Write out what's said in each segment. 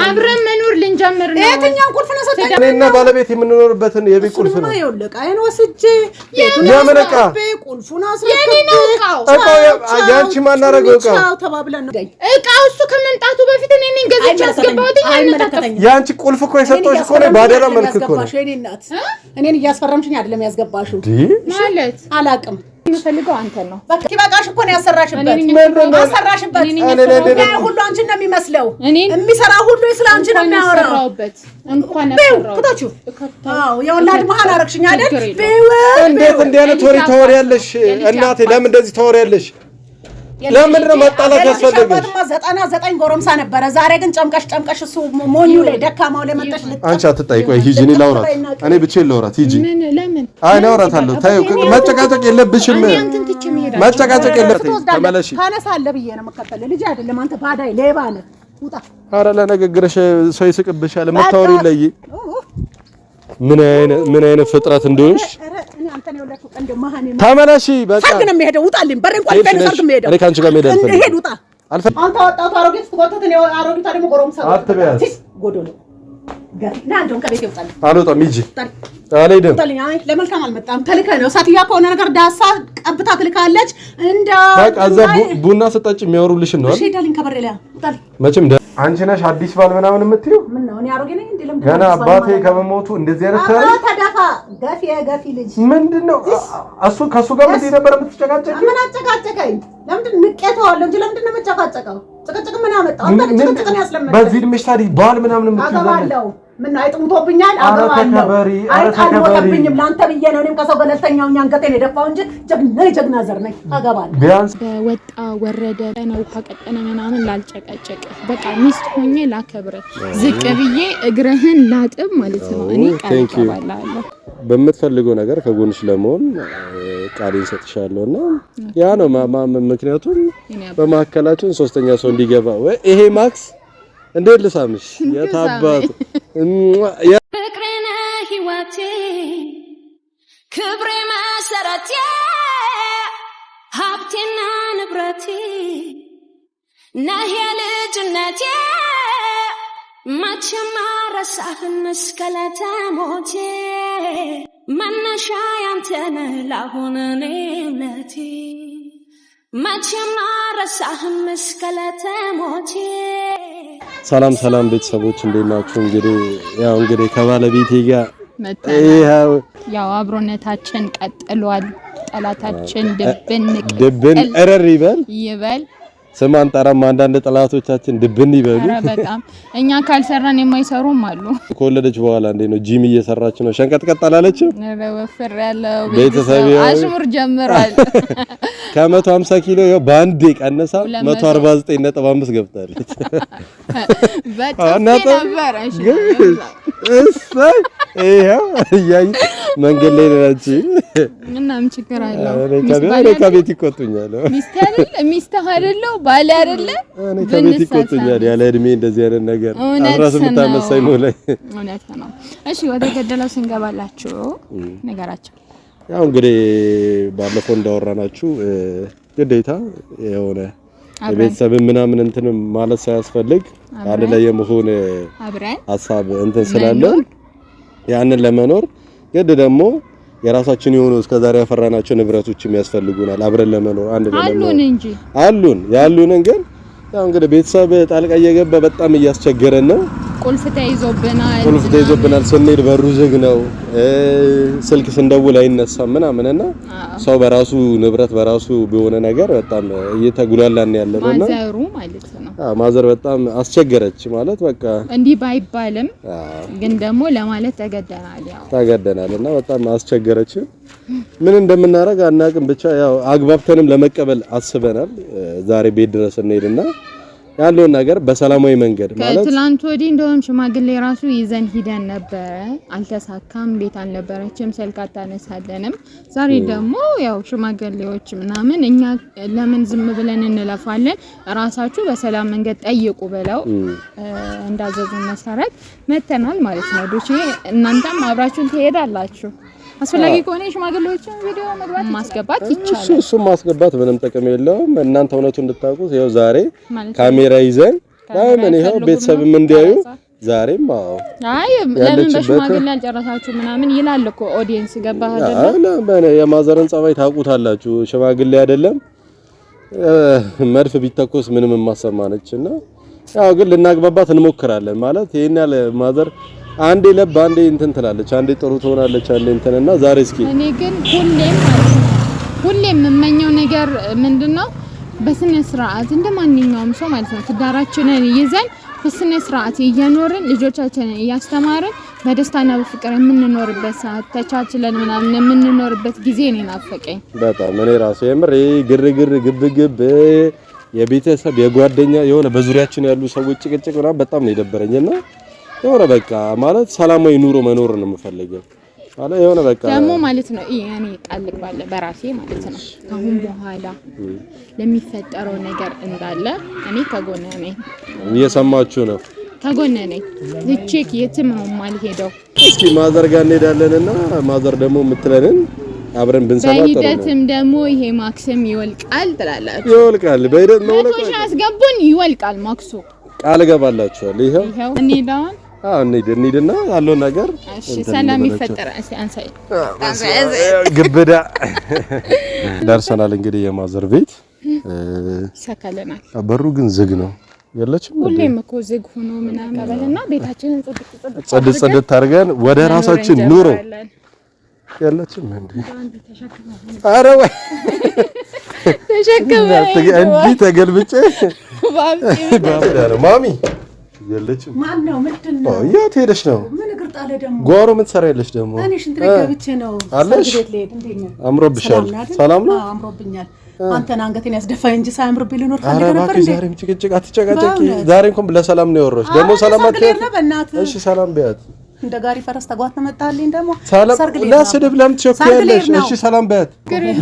አብረን መኖር ልንጀምር ነው የትኛው ቁልፍ ነው ሰጠኝ እኔና ባለቤት የምንኖርበትን የቤት ቁልፍ ነው ይኸውልህ አይን ወስጄ ያመነቃ ቁልፉን አስረክቤ ያንቺ ማናረገው እቃው ተባብለን ነው እቃው እሱ ከመምጣቱ በፊት እኔ ነኝ ገዝቼ አስገባሁት ያንቺ ቁልፍ እኮ የሰጠሁሽ እኮ ነው ባደራ መልክ እኮ ነው እኔ እናት እኔን እያስፈረምሽኝ አይደለም ያስገባሽው ማለት አላቅም የምፈልገው አንተ ነው በቃ በቃሽ እኮ ነው ያሰራሽበት ሁሉ አንቺን ነው የሚመስለው የሚሰራ ሁሉ ስለ አንቺ ነው የሚያወራው እንኳን አሰራው አዎ የወላድ መሃል አረክሽኝ አይደል እንዴት እንደ አይነት ወሬ ታወሪያለሽ እናቴ ለምን እንደዚህ ታወሪያለሽ ለምን ነው መጣላት ያስፈልግሽ 99 ጎረምሳ ነበረ ዛሬ ግን ጨምቀሽ እሱ ሞኙ ላይ ደካማው ላይ መጣሽ አንቺ አትጠይቆይ ሂጂኒ ላውራት እኔ ብቻዬን ላውራት ሂጂ ምን ለምን አይ ላውራታለሁ ታዩ መጨቃጨቅ የለብሽም መጨቃጨቅ የለብሽም ተመለሺ ታነሳለ ብዬ ነው መከተል ልጅ አይደለም አንተ ባዳይ ሌባ ነህ ውጣ ኧረ ለነገግረሽ ሰው ይስቅብሻል መታወሪ ለይ ምን አይነት ፍጥረት እንደሆንሽ አንተን ይወላችሁ ቀንደ ማሃኔ ተመለሺ በቃ ሰርግ ነው የሚሄደው ውጣልኝ በረን ቋል በእኔ ሰርግ የሚሄደው እኔ ካንቺ ጋር መሄድ አልፈልግም ሄድ ውጣ አንተ ወጣው አሮጌት ትቆጥተኝ አሮጌታ ደግሞ ጎረምሳ አትበያስ ጎዶሎ ጋና አንተን ከቤት ይወጣል አልወጣም ሂጂ አልሄድም ውጣልኝ አይ ለመልካም አልመጣም ተልከህ ነው ሳትያ ከሆነ ነገር ዳሳ ቀብታ ትልካለች እንደ በቃ እዛ ቡና ስጠጭ የሚያወሩልሽ ነው እሺ ዳልኝ ከበረ ላይ ውጣል መቼም አንቺ ነሽ አዲስ ባል ምናምን የምትይው ምን ነው እኔ አሮጌ ነኝ እንዴ ለምን ገና አባቴ ከመሞቱ እንደዚህ አይነት ተዳፋ ገፊ ልጅ ምንድነው እሱ ከሱ ጋር ምን ነበር የምትጨቃጨቂ ምን አጨቃጨቀኝ ለምንድን ንቄታዋለሁ እንጂ ለምንድን ነው መጨቃጨቀው ጭቅጭቅ ምን አመጣው አንተ ጭቅጭቅን ያስለመደ በዚህ ድምሽ ታዲክ ባል ምናምን አገባለሁ ምን አይጥሙቶብኛል አገባለሁ አይጣልሞተብኝም ላንተ ብዬ ነው እኔም ከሰው ገለልተኛው አንገቴን የደፋው እንጂ ጀግና ዘር ነኝ አገባለሁ ቢያንስ በወጣ ወረደ ነው ከቀጠነ ምናምን ላልጨቃጨቅ በቃ ሚስት ሆኜ ላከብረ ዝቅ ብዬ እግርህን ላጥብ ማለት ነው እኔ ቀርባለሁ በመትፈልገው ነገር ከጎንሽ ለመሆን ቃሌን ሰጥሻለሁና ያ ነው ምክንያቱም በማከላችን ሶስተኛ ሰው እንዲገባ ወይ ይሄ ማክስ እንዴት ልሳምሽ የታባት ፍቅሬና ህይወቴ ክብሬ መሰረቴ ሀብቴና ንብረቴ ነህ የልጅነቴ መቼም አልረሳህም እስከ ዕለተ ሞቴ መነሻ ያንተ ነህ ለአሁን እኔነቴ መቼም አልረሳህም እስከ ዕለተ ሞቴ ሰላም ቤተሰቦች እንዴት ናችሁ እንግዲህ ከባለቤቴ ጋር ያው አብሮነታችን ቀጥሏል ጠላታችን ድብን እረር ይበል ስማን ጠራም አንዳንድ ጠላቶቻችን ድብን ይበሉ በጣም እኛ ካልሰራን የማይሰሩም አሉ ከወለደች በኋላ እንዴ ነው ጂም እየሰራች ነው ሸንቀጥቀጥ አላለችም ወፍር ያለው ቤተሰብ አሽሙር ጀምሯል ከ150 ኪሎ ባንዴ ቀነሳ 149.5 ገብታለች በጣም ነበር ይሄው ያይ መንገድ ላይ ነች ምንም ችግር አይደለም ከቤት ይቆጡኛል ሚስተር አይደለም ባለ አይደለ እኔ ከቤት ይቆጡኛል ያለ እድሜ እንደዚህ አይነት ነገር 18 ዓመት ሳይሞላኝ እውነት ነው እሺ ወደ ገደለው ስንገባላችሁ ነገራቸው ያው እንግዲህ ባለፈው እንዳወራናችሁ ግዴታ የሆነ ቤተሰብ ምናምን እንትን ማለት ሳያስፈልግ አንድ ላይ የመሆን ሐሳብ እንትን ስላለ ያንን ለመኖር ግድ ደግሞ የራሳችን የሆኑ እስከዛሬ ያፈራናቸው ንብረቶችም ያስፈልጉናል አብረን ለመኖር አንድ ላይ አሉን ያሉንን ግን ያው እንግዲህ ቤተሰብ ጣልቃ እየገባ በጣም እያስቸገረን ነው ቁልፍ ተይዞብናል ስንሄድ በሩ ዝግ ነው ስልክ ስንደውል አይነሳም ምናምንና ሰው በራሱ ንብረት በራሱ ቢሆነ ነገር በጣም እየተጉላላን ያለነውና ማዘሩ ማለት ነው ማዘር በጣም አስቸገረች ማለት በቃ እንዲህ ባይባልም ግን ደግሞ ለማለት ተገደናልና በጣም አስቸገረች ምን እንደምናረግ አናቅም ብቻ ያው አግባብተንም ለመቀበል አስበናል ዛሬ ቤት ድረስ እንሄድና ያለው ነገር በሰላማዊ መንገድ ማለት ከትላንት ወዲህ እንደውም ሽማግሌ ራሱ ይዘን ሂደን ነበር አልተሳካም ቤት አልነበረችም ስልክ አታነሳለንም ዛሬ ደግሞ ያው ሽማግሌዎች ምናምን እኛ ለምን ዝም ብለን እንለፋለን ራሳችሁ በሰላም መንገድ ጠይቁ ብለው እንዳዘዙን መሰረት መተናል ማለት ነው ዶቼ እናንተም አብራችሁን ትሄዳላችሁ አስፈላጊ ከሆነ ሽማግሌዎችን ቪዲዮ መግባት ማስገባት ይቻላል እሱ ማስገባት ምንም ጥቅም የለውም እናንተ እውነቱን እንድታውቁት ያው ዛሬ ካሜራ ይዘን ለምን ይሄው ቤተሰብም እንዲያዩ ዛሬም አይ ለምን በሽማግሌ አልጨረሳችሁ ምናምን ይላል እኮ ኦዲየንስ ገባህ አይደል? አለ የማዘርን ጸባይ ታውቁታላችሁ። ሽማግሌ አይደለም መድፍ ቢተኮስ ምንም ማሰማነችና ያው ግን ልናግባባት እንሞክራለን ማለት ይሄን ያለ ማዘር አንዴ ለብ አንዴ እንትን ትላለች፣ አንዴ ጥሩ ትሆናለች፣ አንዴ እንትንና ዛሬ እስኪ እኔ ግን ሁሌም የምመኘው ነገር ምንድነው በስነ ስርዓት እንደማንኛውም ሰው ማለት ነው ትዳራችንን ይዘን በስነ ስርዓት እየኖርን ልጆቻችንን እያስተማርን በደስታና በፍቅር የምንኖርበት ሰዓት ተቻችለን ምናምን የምንኖርበት ጊዜ ነው ናፈቀኝ በጣም። እኔ ራሴ የምር ግርግር ግብግብ የቤተሰብ የጓደኛ የሆነ በዙሪያችን ያሉ ሰዎች ጭቅጭቅ ምናምን በጣም ነው የደበረኝና የሆነ በቃ ማለት ሰላማዊ ኑሮ መኖር ነው የምፈልገው ማለት የሆነ በቃ ደግሞ ማለት ነው እኔ ጣልቅ ባለ በራሴ ማለት ነው ካሁን በኋላ ለሚፈጠረው ነገር እንዳለ እኔ ከጎነ ነኝ። እየሰማችሁ ነው? ከጎነ ነኝ። ልቼክ የትም ነው ማለት ሄደው እስኪ ማዘር ጋር እንሄዳለንና ማዘር ደግሞ የምትለንን አብረን ብንሰማ ጥሩ ነው። በሂደትም ደግሞ ይሄ ማክስም ይወልቃል ትላላችሁ። ይወልቃል በሂደት ነው ለካ ያስገቡን ይወልቃል ማክሱ ቃል ገባላችኋል። ይሄው እንሂዳውን እንሂድና ያለው ነገር እሺ ሰላም ይፈጠራል። አንሳይ ግብዳ ደርሰናል። እንግዲህ የማዘር ቤት ሰከለናል። በሩ ግን ዝግ ነው ያለችው። ሁሌም እኮ ዝግ ሆኖ ምናምን ቀበልና ቤታችንን ጽድት አድርገን ወደ ራሳችን ኑሮ ያለችም እንዴ አረ ወይ ተሸከመ እንዴ ተገልብጬ ማሚ ያለችው ማን ነው? ምንድነው? የት ሄደሽ ነው? ምን እግር ጣለ ደግሞ? ጓሮ ምን ትሰሪያለሽ ደግሞ? እኔ ሽንት ቤት ገብቼ ነው። አለሽ? አምሮብሻል። ሰላም ነው? አምሮብኛል። አንተን አንገቴን ያስደፋኝ እንጂ ሳያምርብኝ ልኖር ፈልገህ ነበር እንዴ? ዛሬም ጭቅጭቅ አትጨቃጨቂ። ዛሬ እንኳን ለሰላም ነው የወረሽ። ደግሞ ሰላም አትያት። እሺ ሰላም ቢያት እንደ ጋሪ ፈረስ ተጓት መጣልኝ ደግሞ ሰርግ ለስድብ ለምን ትቸኩያለሽ? እሺ ሰላም ቢያት።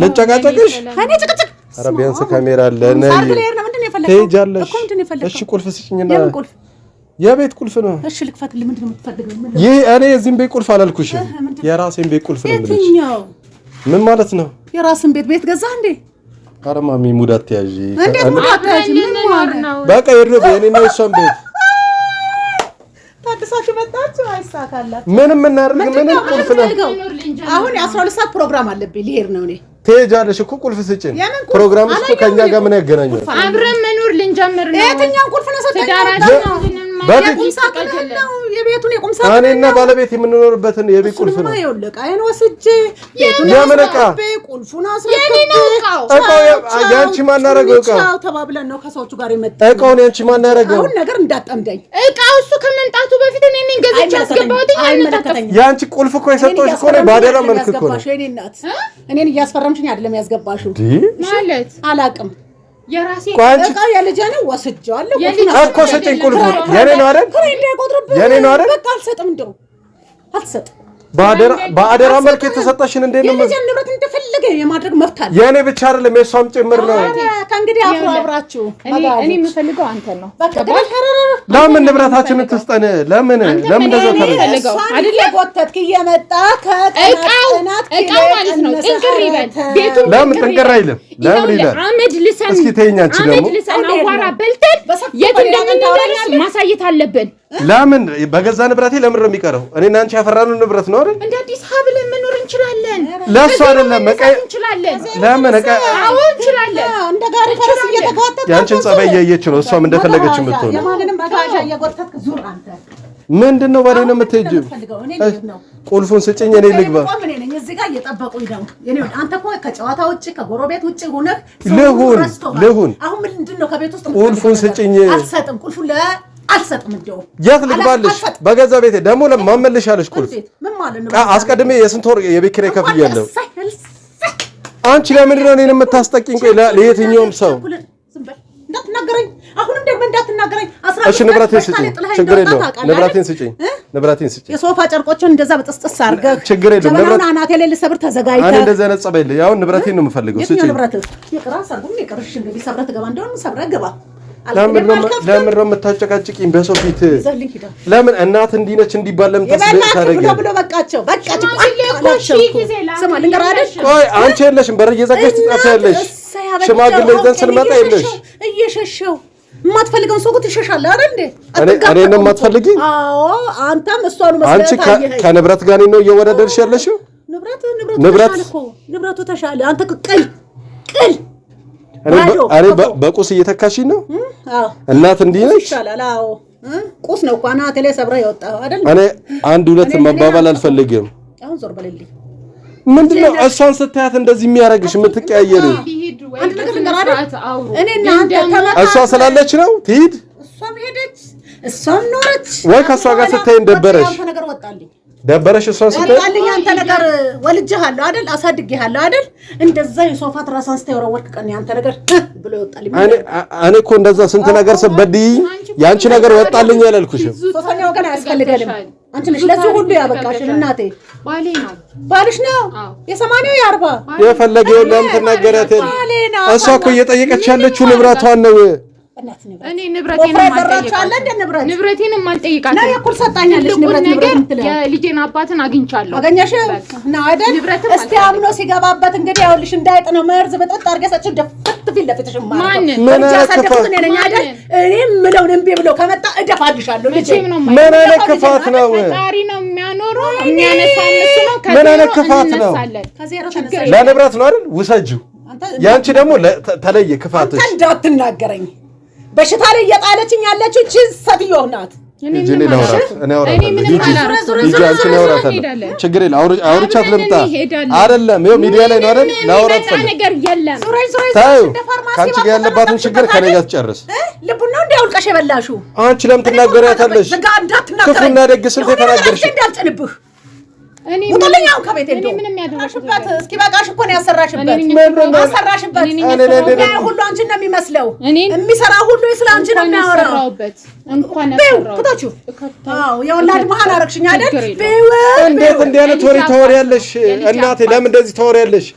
ልጨቃጨቅሽ? እኔ ጭቅጭቅ ኧረ ቢያንስ ካሜራ አለ ነይ። ምንድነው የፈለከው? ትሄጃለሽ። እሺ ቁልፍ ስጭኝና የቤት ቁልፍ ነው። እሺ ልክፈትልህ። ምንድነው የምትፈልገው? ይሄ እኔ እዚህም ቤት ቁልፍ አላልኩሽም። የራሴን ቤት ቁልፍ ነው የምልሽ። ምን ማለት ነው? የራስን ቤት ገዛ እንዴ? ኧረ ማሚ ሙድ አትያዢ። እንዴት ሙድ አትያዢ? ምን ማለት ነው? በቃ ይድረብ የኔና የሷን ቤት ታድሳችሁ መጣችሁ። አይሳካላት ምንም እናደርግ ምንም ቁልፍ ነው። አሁን የ12 ሰዓት ፕሮግራም አለብኝ ልሄድ ነው እኔ። ትሄጃለሽ እኮ ቁልፍ ስጭኝ። ፕሮግራም እኮ ከኛ ጋር ምን ያገናኛል? አብረን መኖር ልንጀምር ነው። የትኛውን ቁልፍ ነው ሰጠኝ? የቤቱን የቁም ሳጥን እኔና ባለቤት የምንኖርበትን የቤት ቁልፍ ነው። ይኸውልህ አይን ወስጄ የምን ዕቃ ቁልፉን አስረክቤ ዕቃው ያንቺ ማን አደረገው? ዕቃው ተባብለን ነው ከሰዎቹ ጋር የመጣው። ዕቃውን ያንቺ ማን አደረገው? አሁን ነገር እንዳጠምደኝ። ዕቃው እሱ ከመምጣቱ በፊት እኔ ነኝ ገዝቼ ያስገባሁት። ያንቺ ቁልፍ እኮ የሰጠሁሽ እኮ ነው ባደራ መልክ እኮ ነው። የኔ እናት እኔን እያስፈረምሽኝ አይደለም ያስገባሽው ማለት አላቅም። የራሴ ዕቃው የልጄ ነው ወስጄዋለሁ እኮ ስጭኝ ቁልፉ። የኔ ነው አይደል? የኔ ነው አይደል? በቃ አልሰጥም። እንደው አልሰጥም። በአደራ መልክ የተሰጠሽን እንዴት ነው? የልጄን ንብረት እንደፈለገ የማድረግ መብት አለ። የኔ ብቻ አይደለም የሷም ጭምር ነው። ከእንግዲህ አብራችሁ እኔ የምፈልገው አንተን ነው። ለምን ንብረታችንን ትስጠን? ለምን እንደዛ ታደርጋለህ? አይደለ ጎተትክ እየመጣ ከቀናት ዕቃው ማለት ነው ጥንቅር ይበል። ቤቱ ለምን ጥንቅር አይልም? ለምን ይላል? አመድ ልሰን እስኪ ተይኝ። አንቺ ደግሞ አመድ ልሰን አዋራ በልተን የት እንደምንደርስ ማሳየት አለብን። ለምን በገዛ ንብረቴ ለምን ነው የሚቀረው? እኔና አንቺ ያፈራነው ንብረት ነው አይደል? እንደ አዲስ ሀብለን መኖር እንችላለን። ለሱ አይደለም እንችላለን። ለምን አዎ እንችላለን። እንደ ጋሪ ፈረስ እየተጓተተ ያንቺን ጸባይ እያየች ነው እሷም እንደፈለገች የምትሆነው። የማንንም ባጋዣ እየጎተትክ ዙር አንተ። ምንድነው ባዴ ነው የምትሄጂው? ቁልፉን ስጭኝ እኔ ልግባ። ምን ነኝ እዚህ ጋር እየጠበቁኝ ነው። የኔ አንተ እኮ ከጨዋታ ውጪ ከጎረቤት ውጪ ሆነህ ልሁን አሁን ምንድነው ከቤት ውስጥ ቁልፉን ስጭኝ። አልሰጥም። ቁልፉን አልሰጥም። እንደው የት ልግባልሽ? በገዛ ቤቴ ደግሞ ለማመልሻለሽ ቁልፍ ምን ማለት ነው? አስቀድሜ የስንት ወር የቤት ኪራይ ከፍያለሁ። አንቺ ለምንድን ነው እኔን የምታስጠቂኝ? ቆይ ለየትኛውም ሰው እንዳትናገረኝ። አሁንም ደግሞ እንዳትናገረኝ። እሺ ንብረቴን ስጭኝ። ችግር የለውም። ንብረቴን ስጭኝ። የሶፋ ጨርቆችን እንደዛ በጥስጥስ አድርገህ ችግር የለውም። ንብረት አናቴ ላይ ልሰብር ተዘጋጅተህ። እኔ እንደዛ ነጻ በል። ያው ንብረቴን ነው የምፈልገው። ስጭኝ። ንብረትህ ይቅራ ሰርጉም ይቅርሽ። እንግዲህ ሰብረህ ትገባ እንደሆነ ሰብረህ ግባ። ለምን ነው የምታጨቃጭቂኝ በሰው ፊት? ለምን እናት እንዲህ ነች እንዲባል ለምን ታደርጊ? ብሎ በቃቸው። ስማ ልንገርህ አይደል? ቆይ አንቺ የለሽም በር እየዘጋሽ ትጠፊያለሽ። ሽማግሌ ይዘን ስንመጣ የለሽ እየሸሸው የማትፈልገውን ሰው ትሸሻለህ አይደል እንዴ? እኔ ነው የማትፈልጊኝ? አዎ አንተም እሷን አንቺ ከንብረት ጋር ነው እየወረደርሽ ያለሽው? ንብረቱ ተሻለ። አንተ ቅል እኔ በቁስ እየተካሽኝ ነው? አዎ እናት እንዲህ ነች? ይሻላል። አዎ ቁስ ነው እኮ አናቴ ላይ ሰብራ ያወጣው አይደል? እኔ አንድ ሁለት መባባል አልፈልግም። አሁን ዞር በልልኝ። ምንድነው እሷን ስታያት እንደዚህ የሚያረግሽ የምትቀያየሩ? አንድ ነገር ልንገርህ እኔና አንተ እሷ ስላለች ነው ትሂድ። እሷም ሄደች እሷም ኖረች ወይ ከሷ ጋር ስታይን ደበረሽ? አንተ ነገር ወጣልኝ ደበረሽ? እሷን ስታይ ወጣልኝ። አንተ ነገር ወልጄሃለሁ አይደል? አሳድጌሃለሁ አይደል? እንደዛ የሶፋ ትራስ አንስተህ ወርወርክ ቀን አንተ ነገር ብሎ ወጣልኝ። እኔ እኮ እንደዛ ስንት ነገር ሰበድይ ያንቺ ነገር ወጣልኝ ያላልኩሽም። ሶስተኛ ወገን አያስፈልገንም። አንቺ ነሽ ለዚህ ሁሉ ያበቃሽን እናቴ። ባሌ ነው ባልሽ ነው የ80 የ40 የፈለገው ለምን ተናገራት? እሷ እኮ እየጠየቀች ያለችው ንብረቷን ነው። እኔ ንብረቴንም አልጠይቃትም። ነው የኩል ሰጣኛለሽ ንብረት የልጄን አባትን አግኝቻለሁ። አገኘሽ ነው አይደል? እስቲ አምኖ ሲገባበት እንግዲህ ያውልሽ እንዳይጥ ነው መርዝ በጠጥ አርገሰች ደፍት ፊት ለፊትሽ ማን ምን ያከፋት ነኝ አይደል? እኔም ምለው እንቢ ብሎ ከመጣ እደፋልሻለሁ። ልጄ ምን ያከፋት ነው? ፈጣሪ ነው የሚያኖረው የሚያነሳው እሱ ነው። ምን ያከፋት ነው? ለንብረት ነው አይደል? ውሰጂው። ያንቺ ደግሞ ተለየ ክፋትሽ። አንተ እንዳትናገረኝ በሽታ ላይ እየጣለችኝ ያለችው እቺ ሰትዮ ናት። ችግር የለም አውርቻት ልምጣ አይደለም ይኸው ሚዲያ ላይ ነው አይደል? ላውራት ነገር የለም። ከአንቺ ጋር ያለባትን ችግር ከኔ ጋር ትጨርስ። ልቡን ነው እንደ አውልቀሽ የበላሽው አንቺ ለምን ትናገሪያታለሽ? ክፉና ደግ ስንት የተናገርሽ እንዳልጭንብህ ሙተለኛው ከቤት እንዴ ምንም ያደረሽበት እስኪ በቃሽ እኮ ነው ያሰራሽበት ሁሉ አንቺ ነው የሚመስለው የሚሰራ ሁሉ ስለ አንቺ ነው የሚያወራው እንኳን ያሰራው አዎ የወላድ መሃል አረክሽኝ አይደል? እንዴት እንዲህ አይነት ወሬ ታወሪያለሽ እናቴ? ለምን እንደዚህ ታወሪያለሽ?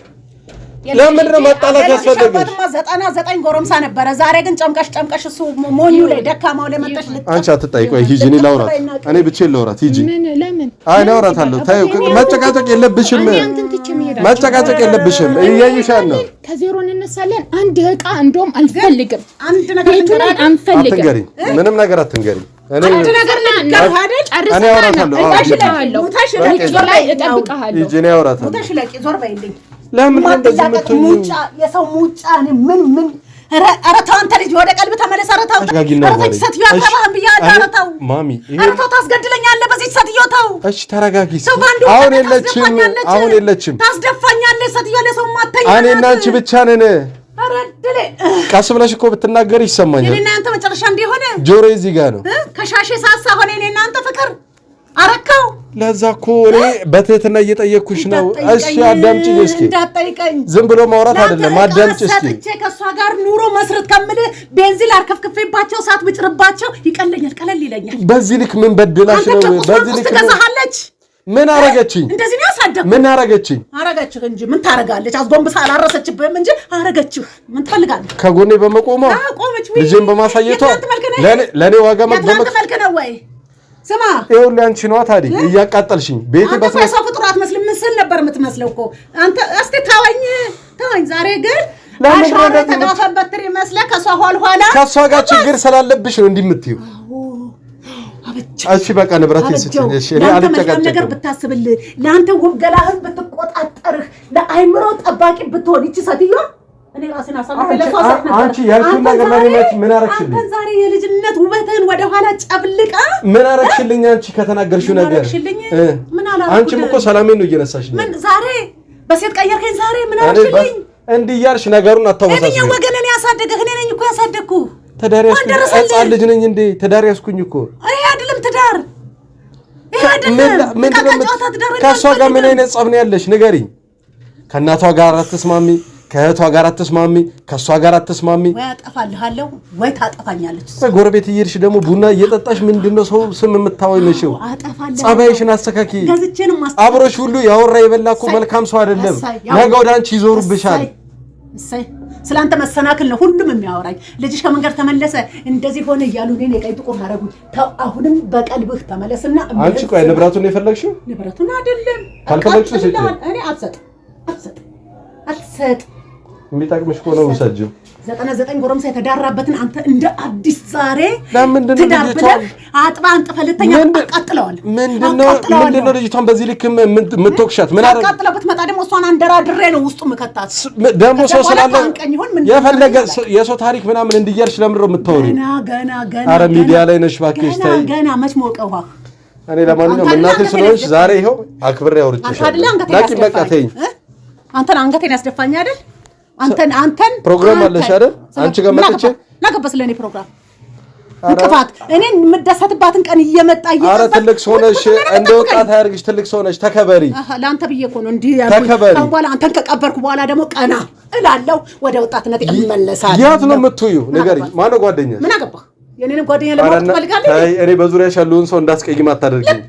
ለምን ነው መጣላት ያስፈልግሽ? 99 ጎረምሳ ነበረ። ዛሬ ግን ጨምቀሽ እሱ ሞኙ ላይ ደካማው ላይ መጣሽ። አንቺ አትጠይቆይ ሂጂ። እኔ ላውራት እኔ ብቻዬን ላውራት ሂጂ። ለምን አይ ላውራታለሁ። ታዩ መጨቃጨቅ የለብሽም መጨቃጨቅ የለብሽም። እያዩሻል ነው። ከዜሮ እንነሳለን። አንድ ዕቃ እንደውም አልፈልግም። አንድ ነገር አንፈልግም። አትንገሪኝ፣ ምንም ነገር አትንገሪኝ። አንድ ነገር ልንገርህ አይደል? እኔ አውራታለሁ። ሙታሽ ላይ እጠብቅሃለሁ። ሂጂ እኔ አውራታለሁ። ሙታሽ ላይ ዞር በይልኝ። ለምን እንደዚህ የምትሆኚ? ሙጫ የሰው ሙጫ ምን ኧረ ተው አንተ ልጅ ወደ ቀልብ ተመለስ። ኧረ ተው ሰትዮ አታባህም ብያለሁ። ኧረ ተው ማሚ ኧረ ተው ታስገድለኛለህ በዚህ ሰትዮ ተው። እሺ ተረጋጊ። አሁን የለችም ታስደፋኛለህ ሰትዮ ለሰው ማተኛ እኔ እና አንቺ ብቻ ነን። ኧረ ድሌ ቀስ ብለሽ እኮ ብትናገር ይሰማኛል። እኔ እና አንተ መጨረሻ እንዲሆነ ጆሮዬ እዚህ ጋር ነው። ከሻሼ ሳሳ ሆነ እኔ እና አንተ ፍቅር አረካው። ለዛ እኮ እኔ በትህትና እየጠየቅኩሽ ነው። እሺ አዳምጪኝ እስኪ። እንዳትጠይቀኝ ዝም ብሎ ማውራት አይደለም። አዳምጪ እስኪ። ሰጥቼ ከሷ ጋር ኑሮ መስረት ከምልህ ቤንዚን አርከፍክፌባቸው ሳት ብጭርባቸው ይቀለኛል፣ ቀለል ይለኛል። በዚህ ልክ ምን በድላሽ ነው? በዚህ ልክ ትገዛሃለች። ምን አረገችኝ? እንደዚህ ነው ያሳደግኩ። ምን አረገችኝ? አረገችህ እንጂ ምን ታረጋለች? አስጎንብሳ አላረሰችብህም እንጂ አረገችህ። ምን ትፈልጋለህ? ከጎኔ በመቆሟ ልጄን በማሳየቷ ለኔ ዋጋ መልክ ነው ወይ? ስማ ይኸውልህ አንቺ ነዋ ታዲያ እያቃጠልሽኝ ቤቴ በሰው ፍጥሩ አትመስልም። ምስል ነበር የምትመስለው እኮ አንተ። እስቲ ተወኝ ዛሬ ግን አሻራ ተጋፈበት ይመስለ ከሷ ኋላ ከሷ ጋር ችግር ስላለብሽ ነው እንዲህ የምትይው። እሺ በቃ ንብረት ይስጭኝ። እሺ እኔ አልጨቃጨቅም። ነገር ብታስብልህ ለአንተ ውብገላህን ብትቆጣጠርህ ለአይምሮ ጠባቂ ብትሆን ይቺ ሰትዮ እኔ ራሴን አሳልፈ ለሷ ሰጥ ነበር። አንቺ ያልኩት ነገር ለኔ ምን አረክሽልኝ? አንተ ዛሬ የልጅነት ውበትህን ወደ ኋላ ጨብልቃ ምን አረክሽልኝ? አንቺ ከተናገርሽው ነገር ምን አላረኩ? አንቺም እኮ ሰላሜን ነው እየነሳሽ ነው። ምን ዛሬ በሴት ቀየርከኝ? ዛሬ ምን አረክሽልኝ? እንዲህ እያልሽ ነገሩን አታወሳሽ። እኔ ወገን እኔ ያሳደገህ እኔ ነኝ እኮ ያሳደግኩ። ትዳር ያስኩኝ ሕፃን ልጅ ነኝ እንዴ? ትዳር ያስኩኝ እኮ። ይሄ አይደለም ትዳር፣ ይሄ አይደለም። ከእሷ ጋር ምን አይነት ጸብ ነው ያለሽ? ንገሪኝ። ከእናቷ ጋር አትስማሚ፣ ከእህቷ ጋር አትስማሚ፣ ከእሷ ጋር አትስማሚ። ወይ አጠፋልሃለሁ ወይ ታጠፋኛለች። ጎረቤት እየሄድሽ ደግሞ ቡና እየጠጣሽ ምንድነው ሰው ስም የምታወይነሽው? ጸባይሽን አስተካኪ። አብሮሽ ሁሉ ያወራ የበላ እኮ መልካም ሰው አይደለም። ነገ ወደ አንቺ ይዞሩብሻል። እሰይ ስላንተ መሰናክል ነው ሁሉም የሚያወራኝ። ልጅሽ ከመንገድ ተመለሰ እንደዚህ ሆነ እያሉ እኔን የቀይ ጥቁር አደረጉኝ። አሁንም በቀልብህ ተመለስና አንቺ ቆይ ንብረቱን ነው የፈለግሽው? ንብረቱን አይደለም ካልፈለግሽው እኔ አትሰጥ የሚጠቅምሽ ከሆነ ውሰጂው። 99 ጎረምሳ የተዳራበትን አንተ እንደ አዲስ ዛሬ ትዳርብለህ አጥባ አንጥፈልተኛ አቃጥለዋል። ምንድነው ልጅቷን በዚህ ልክ የምትወቅሻት? ምን አረጋ አቃጥለበት መጣ ደግሞ እሷን አንደራድሬ ነው ውስጡ መከታት ደግሞ ሰው ስላለ የፈለገ የሰው ታሪክ ምናምን እንዲያርሽ ለምን ነው የምታወሪው? ገና አረ ሚዲያ ላይ ነሽ ባክሽ ታይ ገና መች ሞቀው እኔ ለማንኛውም እናቴ ስለሆንሽ ዛሬ ይኸው አክብሬ አውርቼሻለሁ። ላኪ በቃ ተይኝ። አንተን አንገቴን ያስደፋኝ አይደል? አንተን ፕሮግራም አለሽ አይደል? አንቺ ጋር መጥቼ ናገበስ ለኔ ፕሮግራም እንቅፋት እኔን የምደሰትባትን ቀን እየመጣ አረ ትልቅ ሰው ነሽ፣ እንደ ወጣት አያርግሽ። ትልቅ ሰው ነሽ፣ ተከበሪ። ለአንተ ብዬ እኮ ነው እንዲህ ያልኩት። በኋላ አንተን ከቀበርኩ በኋላ ደግሞ ቀና እላለሁ፣ ወደ ወጣትነት እመለሳለሁ። ያት ነው የምትዩ ንገሪኝ። ማነው ጓደኛሽ? ምን አገባህ? የኔን ጓደኛ ለማወቅ ትፈልጋለህ? አይ እኔ በዙሪያሽ ያለውን ሰው እንዳስቀይም አታደርጊኝ።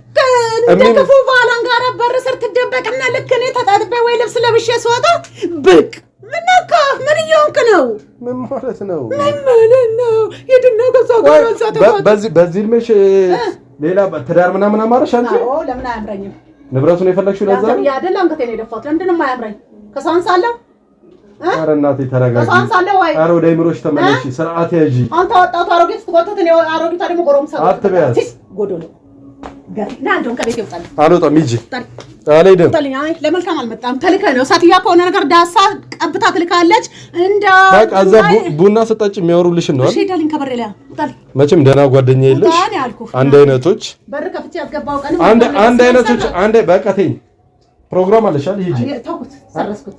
እንደከፉ ባላን ጋር በር ስር ትደበቅና ልክ እኔ ተጣጥቤ ወይ ልብስ ለብሼ ስወጣ ብቅ ምንካ ምን እየሆንክ ነው? ምን ማለት ነው? ምን ማለት ነው? የድና ገዛው በዚህ ልምሽ ሌላ ትዳር ምናምን አማረሽ አንቺ? አዎ ለምን አያምረኝም? ንብረቱን የፈለግሽው ለዛ ነው? ያደል አንገቴን የደፋሁት ለምንድን ነው የማያምረኝ? ከሳንሳለሁ ኧረ እናቴ ተረጋጊ። ከሳንሳለሁ ወይ ኧረ ወደ አይምሮሽ ተመለሺ። ስርዓት ያዢ። አንተ ወጣቱ አሮጌት ስትጎተት ነው አሮጊቷ ደግሞ ጎረምሳ አትበያት። ጎዶሎ ና እንደውም ከቤት ይወጣል። አልወጣም ሂጂ። አልሄድም። ለመልካም አልመጣም። ተልከህ ነው ሳትያ ከሆነ ነገር ዳሳ ቀብታ ትልካለች። በቃ እዛ ቡና ስጠጭ የሚያወሩልሽ ነው አይደል? ሄዳልኝ ከበሬ ላይ ውጣል። መቼም ደህና ጓደኛ የለሽ። አንድ አይነቶች በር ከፍቼ ያስገባው ቀን አንድ አይነቶች አንድ በቃ ተይኝ። ፕሮግራም አለሻል ሂጂ። ተውኩት፣ ሰረስኩት።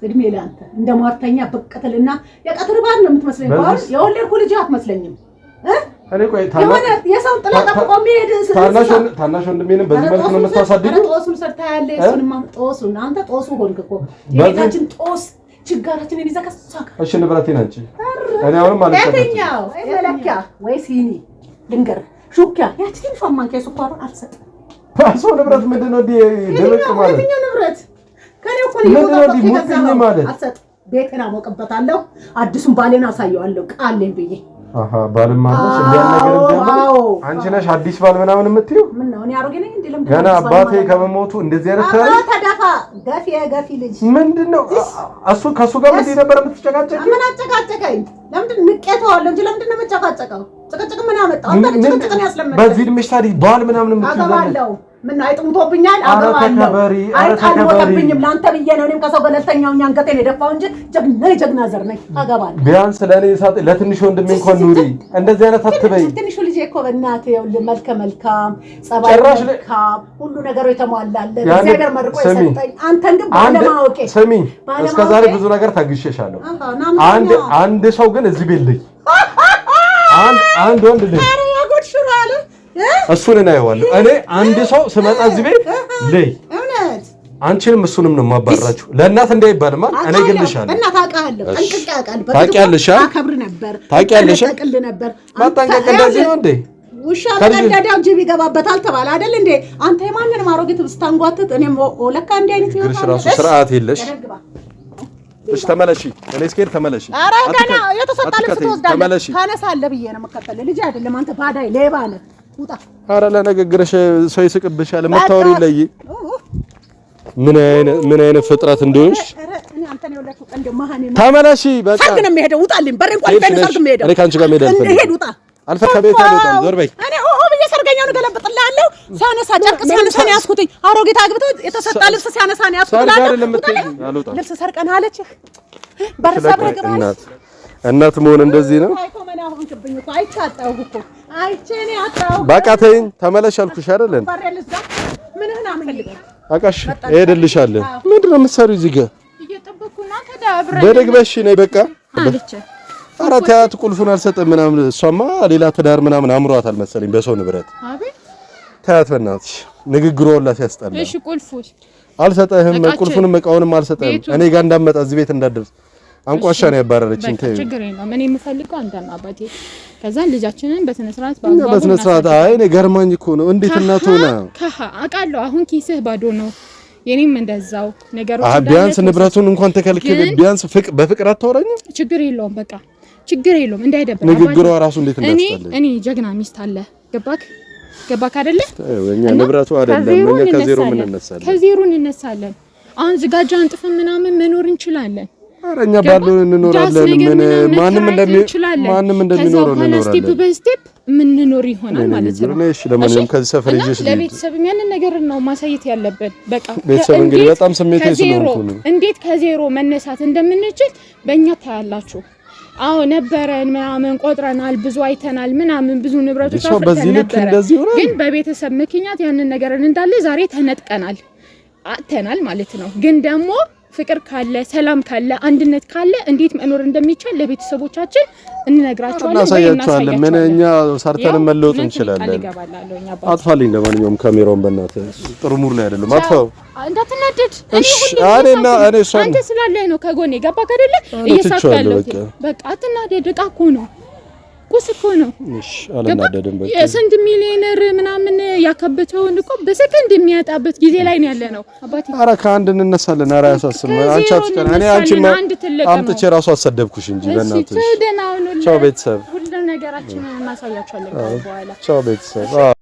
እድሜ ለአንተ እንደ ሟርተኛ በቀተልና የቀትር ባል ነው የምትመስለኝ። ባል የወለድኩ ልጅ አትመስለኝም። እኔ ቆይ የሰው ጥላ ጠብቆ የሚሄድ ታናሽ ወንድሜንም በዚህ መልኩ ነው የምታሳድጊው? ጦሱን ሰርታያለህ። እሱንማ ጦሱን አንተ ጦሱ ሆንክ እኮ የቤታችን ጦስ ችጋራችንን ይዘህ ከእሷ ጋር። እሺ ንብረቴን አንቺ እኔ አሁንም አልቀበልም። የትኛው መለኪያ ወይ ሲኒ ልንገርህ፣ ሹኪያ ያቺ ትንሿ ማንኪያ ስኳሩን አልሰጥም። ባሶ ንብረት ምንድን ነው ድብቅ ማለት? የትኛው ንብረት ከኔ እኮ ነው ማለት? አልሰጥም። ቤቴን አሞቅበታለሁ። አዲሱን ባሌን አሳየዋለሁ ቃሌን ብዬ ባልም አለሽ እንዲያን ነገር እንደማ አንቺ ነሽ አዲስ ባል ምናምን የምትይው? ምን ነው እኔ አሮጌ ነኝ እንዴ? ለምን ገና አባቴ ከመሞቱ እንደዚህ አይነት ተዳፋ ገፊ ልጅ ምንድነው? እሱ ከሱ ጋር ምን ነበር የምትጨቃጨቂ? ምን አጨቃጨቀኝ? ለምንድን ንቄተዋለሁ እንጂ ለምንድን ነው የምጨቃጨቀው? ጭቅጭቅ ምን አመጣው? አንተ ጭቅጭቅን ያስለመደ በዚህ እድሜሽ ታዲያ ባል ምናምን የምትይው? ምን አይጥሙቶብኛል? አገባለሁ። አይጣልሞተብኝም። ላንተ ብዬ ነው እኔም ከሰው ገለልተኛውኝ አንገቴን የደፋው እንጂ ጀግና ዘር ነኝ። አገባለሁ። ቢያንስ ለኔ ለትንሽ ወንድሜ እንኳን ኑሪ። እንደዚህ አይነት አትበይ። ትንሹ ልጅ እኮ በእናትህ ይኸውልህ መልካም ጸባይ መልካም ሁሉ ነገሩ የተሟላለት እግዚአብሔር መርቆ የሰጠኝ አንተን ግን ባለማወቄ ስሚ፣ እስከዛሬ ብዙ ነገር ታግሼሻለሁ። አንድ ሰው ግን እዚህ ቤት ልጅ አንድ ወንድ ልጅ እሱን እናየዋለሁ። እኔ አንድ ሰው ስመጣ እዚህ ቤት ለይ እውነት አንቺንም እሱንም ነው የማባራችሁ። ለእናት እንዳይባልማ እኔ ግልሻለሁ። እናት አውቃለሁ፣ ጠንቅቄ አውቃለሁ። ታውቂያለሽ፣ አከብር ነበር፣ ታውቂያለሽ። ተቀል ነበር። ማጣንቀቅ እንደዚህ ነው እንዴ? ውሻ ቀንዳዳው ጅብ ይገባበታል ተባለ አይደል እንዴ? አንተ የማንንም አሮጌት ስታንጓትት እኔም ለካ እንዲህ አይነት ይወጣል። ራሱ ስርዓት የለሽ። እሺ ተመለሺ። እኔ እስኪሄድ ተመለሺ። ኧረ ገና የተሰጣ ልብስ ትወስዳለህ። ታነሳለህ ብዬ ነው የምከተልህ። ልጅ አይደለም አንተ ባዳይ ሌባ ነህ። ውጣ። ኧረ ለነገግረሽ ሰው ይስቅብሻል። የምታወሪው ለይ ምን አይነት ፍጥረት እንደሆንሽ። ተመለሺ በቃ። ሰርግ ነው የምሄደው። ውጣልኝ። በሬን ቆልፈኝ ነው ሰርግ የምሄደው። እኔ ካንቺ ጋር መሄድ አልፈልግም። ሄድ ውጣ። አልፈከቤት አልወጣም። ዞር በይ። እኔ ብዬ ሰርገኛውን ገለብጥልሃለሁ። ሲያነሳ ጨርቅ ሲያነሳ ነው ያዝኩትኝ። አሮጌት አግብቶ የተሰጣ ልብስ ሲያነሳ ነው ያዝኩት። ልብስ ሰርቀን አለችህ። በር ሰብረህ ግባ። እናት መሆን እንደዚህ ነው። በቃ ተይኝ። ተመለሽ አልኩሽ አይደል? አቃሽ እሄድልሻለሁ። ምንድን ነው የምትሰሪው እዚህ ጋር? በደግበሽ ነይ በቃ። ኧረ ተያት፣ ቁልፉን አልሰጠም ምናምን። እሷማ ሌላ ትዳር ምናምን አምሯታል መሰለኝ በሰው ንብረት። ተያት በእናትሽ። ንግግሯ ሁላ ሲያስጠላ። እሺ ቁልፉስ አልሰጠህም። ቁልፉንም እቃውንም አልሰጠህም። እኔ ጋር እንዳትመጣ እዚህ ቤት እንዳትደርስ አንቋሻ ነው ያባረረችኝ። ተይ ችግር የለውም። እኔ የምፈልገው አንተና አባቴ ከዛን ልጃችንን በስነ ስርዓት አይ እኔ ገርማኝ እኮ ነው። እንዴት እናት ሆና አውቃለሁ። አሁን ኪስህ ባዶ ነው፣ የኔም እንደዛው ነገሮች ቢያንስ ንብረቱን እንኳን ተከልክል፣ ቢያንስ በፍቅር አታወራኝም? ችግር የለውም በቃ ችግር የለውም። እንዳይደብር ንግግሯ ራሱ እንዴት እንዳስጠላኝ። እኔ ጀግና ሚስት አለ። ገባክ አይደለ? እኛ ንብረቱ አይደለም እኛ ከዜሮ እንነሳለን። ከዜሮ እንነሳለን። አሁን ዝጋጃ አንጥፈን ምናምን መኖር እንችላለን። አረኛ ባለው እንኖራለን ምን ማንም እንደሚኖረው እንኖራለን ስቴፕ በስቴፕ ምን ኖር ይሆናል ማለት ነው እሺ ለማንኛውም ከዚህ ሰፈር ይዤሽ ለቤተሰብ ያንን ነገር ነው ማሳየት ያለብን በቃ ቤተሰብ እንግዲህ በጣም ስሜታዊ ስለሆንኩ ነው እንዴት ከዜሮ መነሳት እንደምንችል በእኛ ታያላችሁ አዎ ነበረን ምናምን ቆጥረናል ብዙ አይተናል ምናምን ብዙ ንብረቶች አፍርተናል ግን በቤተሰብ ምክንያት ያንን ነገር እንዳለ ዛሬ ተነጥቀናል አተናል ማለት ነው ግን ደግሞ ፍቅር ካለ ሰላም ካለ አንድነት ካለ እንዴት መኖር እንደሚቻል ለቤተሰቦቻችን እንነግራቸዋለን እናሳያቸዋለን ምንኛ ሰርተን መለወጥ እንችላለን አጥፋልኝ ለማንኛውም ካሜራውን በእናትህ ጥሩ ሙር ላይ አይደለም አጥፋው እንዳትናደድ እሺ እኔ አንተ ስላለህ ነው ከጎኔ ገባክ አይደለ እየሳቀለው በቃ አትናደድ እቃ እኮ ነው ቁስ እኮ ነው እሺ አልናደድም በቃ የስንት ሚሊዮነር ምናምን ያከበተውን እኮ በሰከንድ የሚያጣበት ጊዜ ላይ ነው ያለ ነው አባቴ ኧረ ከአንድ እንነሳለን ኧረ ያሳስብ አንቺ አትቀር እኔ አንቺ አምጥቼ ራሱ አሰደብኩሽ እንጂ በእናትሽ ቻው ቤተሰብ ሁሉ ነገራችንን እናሳያቸዋለን በኋላ ቻው ቤተሰብ